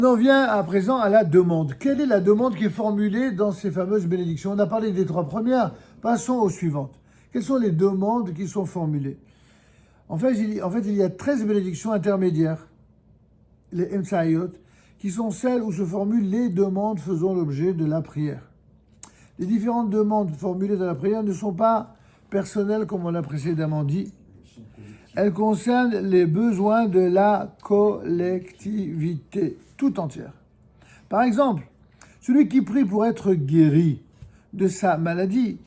On en vient à présent à la demande. Quelle est la demande qui est formulée dans ces fameuses bénédictions? On a parlé des 3 premières, passons aux suivantes. Quelles sont les demandes qui sont formulées? En fait, il y a 13 bénédictions intermédiaires, les Emtsayot, qui sont celles où se formulent les demandes faisant l'objet de la prière. Les différentes demandes formulées dans la prière ne sont pas personnelles comme on l'a précédemment dit. Elles concernent les besoins de la collectivité tout entière. Par exemple, celui qui prie pour être guéri de sa maladie,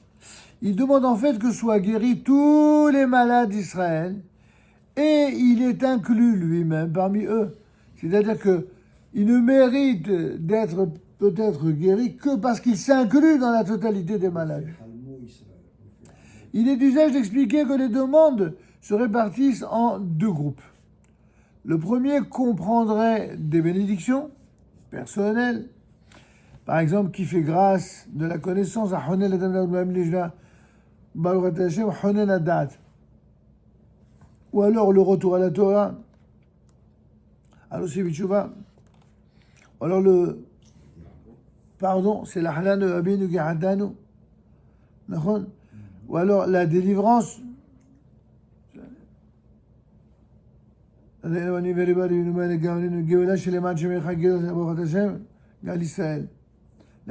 il demande en fait que soient guéris tous les malades d'Israël et il est inclus lui-même parmi eux. C'est-à-dire qu'il ne mérite d'être peut-être guéri que parce qu'il s'inclut dans la totalité des malades. Il est d'usage d'expliquer que les demandes se répartissent en 2 groupes. Le premier comprendrait des bénédictions personnelles, par exemple, qui fait grâce de la connaissance à Honen Adat, ou alors le retour à la Torah, alors c'est Bichouva, ou alors c'est la Halanu Abinu Gahadanu, ou alors la délivrance. La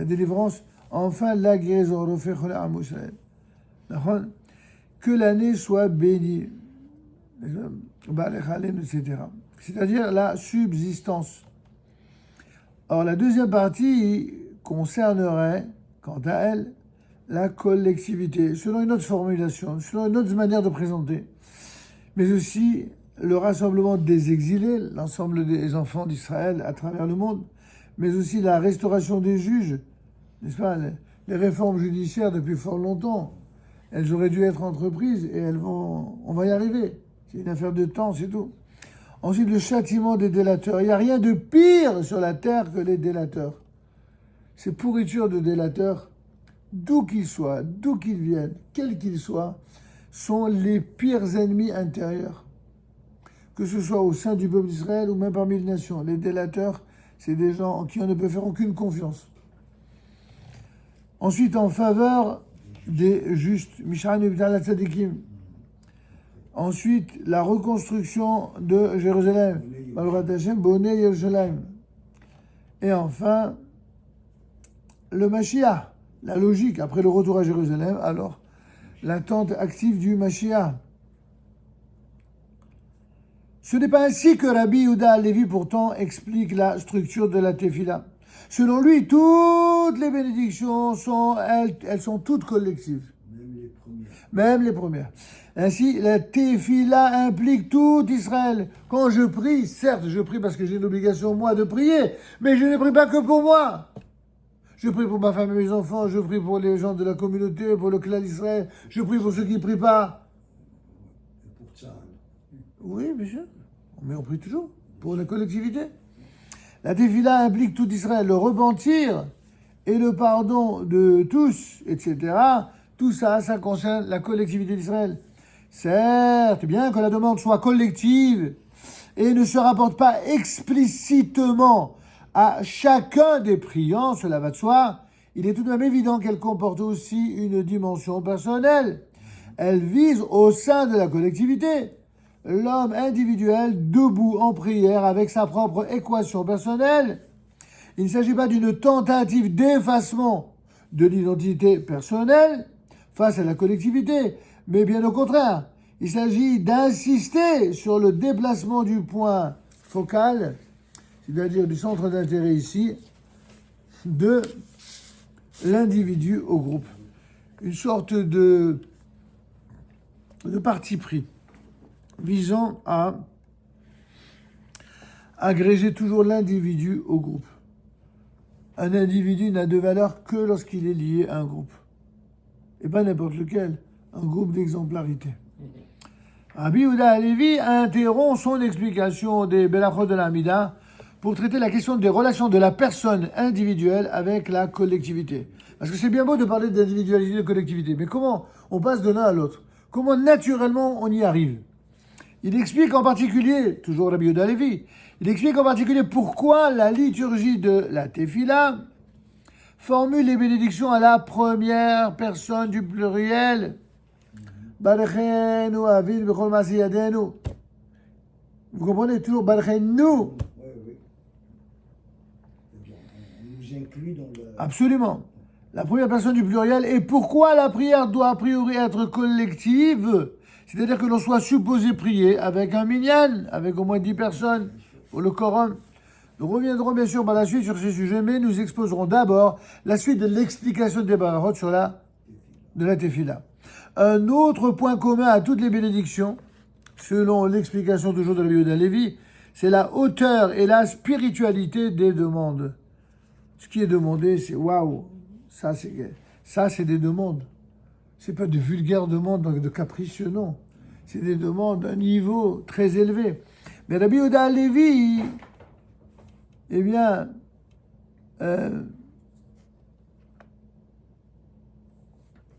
délivrance, enfin la guérison, que l'année soit bénie, etc. C'est-à-dire la subsistance. Or, la deuxième partie concernerait, quant à elle, la collectivité, selon une autre formulation, selon une autre manière de présenter, mais aussi le rassemblement des exilés, l'ensemble des enfants d'Israël à travers le monde, mais aussi la restauration des juges, n'est-ce pas? Les réformes judiciaires depuis fort longtemps, elles auraient dû être entreprises et on va y arriver. C'est une affaire de temps, c'est tout. Ensuite, le châtiment des délateurs. Il n'y a rien de pire sur la terre que les délateurs. Ces pourritures de délateurs, d'où qu'ils soient, d'où qu'ils viennent, quels qu'ils soient, sont les pires ennemis intérieurs. Que ce soit au sein du peuple d'Israël ou même parmi les nations. Les délateurs, c'est des gens en qui on ne peut faire aucune confiance. Ensuite, en faveur des justes, Mishran Ibtal Tzadikim. Ensuite, la reconstruction de Jérusalem, Baruch Hashem, Bonnet Yerushalayim. Et enfin, le Mashiach, la logique, après le retour à Jérusalem, alors l'attente active du Mashiach. Ce n'est pas ainsi que Rabbi Yehuda Halevi pourtant explique la structure de la Tefila. Selon lui, toutes les bénédictions elles sont toutes collectives. Même les premières. Ainsi, la Tefila implique tout Israël. Quand je prie, certes, je prie parce que j'ai l'obligation, moi, de prier, mais je ne prie pas que pour moi. Je prie pour ma femme et mes enfants, je prie pour les gens de la communauté, pour le clan d'Israël, je prie pour ceux qui ne prient pas. Oui, bien sûr. Mais on prie toujours pour la collectivité. La Tefila implique tout Israël, le repentir et le pardon de tous, etc. Tout ça, ça concerne la collectivité d'Israël. Certes, bien que la demande soit collective et ne se rapporte pas explicitement à chacun des priants, cela va de soi, il est tout de même évident qu'elle comporte aussi une dimension personnelle. Elle vise au sein de la collectivité l'homme individuel debout en prière avec sa propre équation personnelle. Il ne s'agit pas d'une tentative d'effacement de l'identité personnelle face à la collectivité, mais bien au contraire, il s'agit d'insister sur le déplacement du point focal, c'est-à-dire du centre d'intérêt ici, de l'individu au groupe. Une sorte de parti pris visant à agréger toujours l'individu au groupe. Un individu n'a de valeur que lorsqu'il est lié à un groupe. Et pas n'importe lequel, un groupe d'exemplarité. Rabbi Yehuda Halevi interrompt son explication des Belachot de l'Amida pour traiter la question des relations de la personne individuelle avec la collectivité. Parce que c'est bien beau de parler d'individualité et de collectivité, mais comment on passe de l'un à l'autre? Comment naturellement on y arrive? Il explique en particulier, toujours Rabbi Yehuda Halevi, il explique en particulier pourquoi la liturgie de la Tefila formule les bénédictions à la première personne du pluriel. Barechenu Avid Bechol Maaseh Yadenu. Vous comprenez toujours Barechenu. Oui, oui. On nous inclut dans le... Absolument. La première personne du pluriel. Et pourquoi la prière doit a priori être collective? C'est-à-dire que l'on soit supposé prier avec un minyan, avec au moins 10 personnes, pour le quorum. Nous reviendrons bien sûr par la suite sur ces sujets, mais nous exposerons d'abord la suite de l'explication des barachot sur la Tefila. Un autre point commun à toutes les bénédictions, selon l'explication toujours de Rabbi Yehuda Halevi, c'est la hauteur et la spiritualité des demandes. Ce qui est demandé, c'est waouh, ça c'est des demandes. C'est pas de vulgaires demandes, de capricieux, non. C'est des demandes d'un niveau très élevé. Mais Rabbi Yehuda Halevi, eh bien,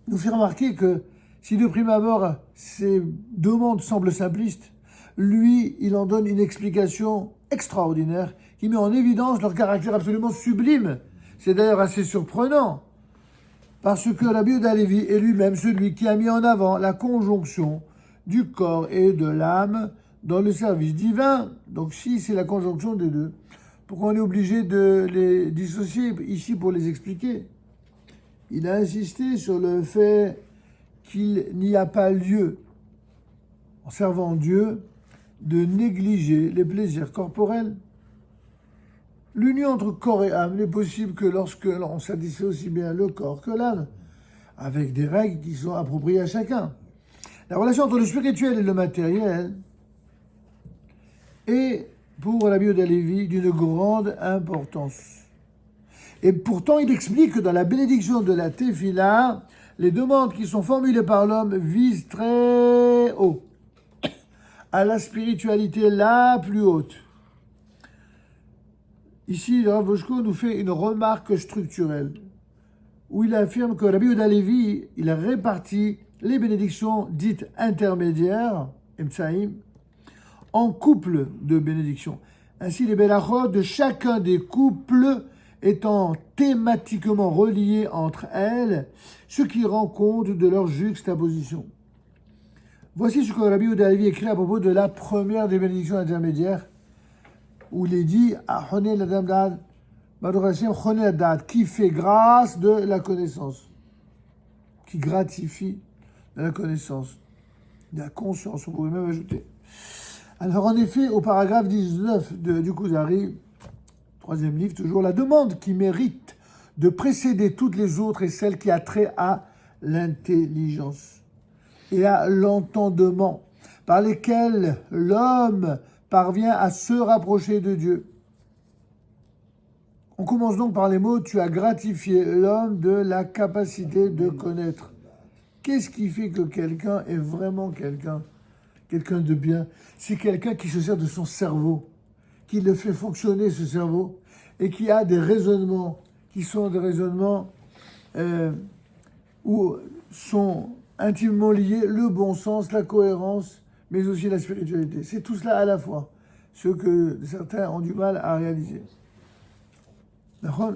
nous fait remarquer que si de prime abord ces demandes semblent simplistes, lui, il en donne une explication extraordinaire qui met en évidence leur caractère absolument sublime. C'est d'ailleurs assez surprenant, parce que Rabbi Yehuda Halevi est lui-même celui qui a mis en avant la conjonction du corps et de l'âme dans le service divin. Donc si c'est la conjonction des deux, pourquoi on est obligé de les dissocier ici pour les expliquer? Il a insisté sur le fait qu'il n'y a pas lieu, en servant Dieu, de négliger les plaisirs corporels. L'union entre corps et âme n'est possible que lorsque l'on satisfait aussi bien le corps que l'âme, avec des règles qui sont appropriées à chacun. La relation entre le spirituel et le matériel est, pour Rabbi Yehuda Halevi, d'une grande importance. Et pourtant, il explique que dans la bénédiction de la Tefila, les demandes qui sont formulées par l'homme visent très haut, à la spiritualité la plus haute. Ici, le Rav Boshko nous fait une remarque structurelle, où il affirme que Rabbi Yehuda Halevi, il a réparti les bénédictions dites intermédiaires, Emtsaïm, en couples de bénédictions. Ainsi, les belachot de chacun des couples étant thématiquement reliés entre elles, ce qui rend compte de leur juxtaposition. Voici ce que Rabbi Yehuda Halevi écrit à propos de la première des bénédictions intermédiaires, où il est dit qui fait grâce de la connaissance, qui gratifie de la connaissance, de la conscience, on pourrait même ajouter. Alors en effet, au paragraphe 19 du Kuzari, troisième livre, toujours, la demande qui mérite de précéder toutes les autres est celle qui a trait à l'intelligence et à l'entendement, par lesquels l'homme parvient à se rapprocher de Dieu. On commence donc par les mots « Tu as gratifié l'homme de la capacité de connaître ». Qu'est-ce qui fait que quelqu'un est vraiment quelqu'un de bien? C'est quelqu'un qui se sert de son cerveau, qui le fait fonctionner, ce cerveau, et qui a des raisonnements, qui sont des raisonnements où sont intimement liés le bon sens, la cohérence, mais aussi la spiritualité. C'est tout cela à la fois, ce que certains ont du mal à réaliser. D'accord ?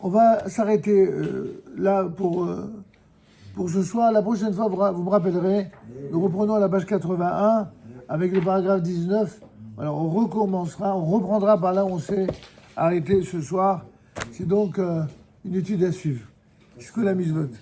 On va s'arrêter là pour ce soir. La prochaine fois, vous me rappellerez, nous reprenons à la page 81 avec le paragraphe 19. Alors on recommencera, on reprendra par là où on s'est arrêté ce soir. C'est donc une étude à suivre. C'est ce que la mise vote.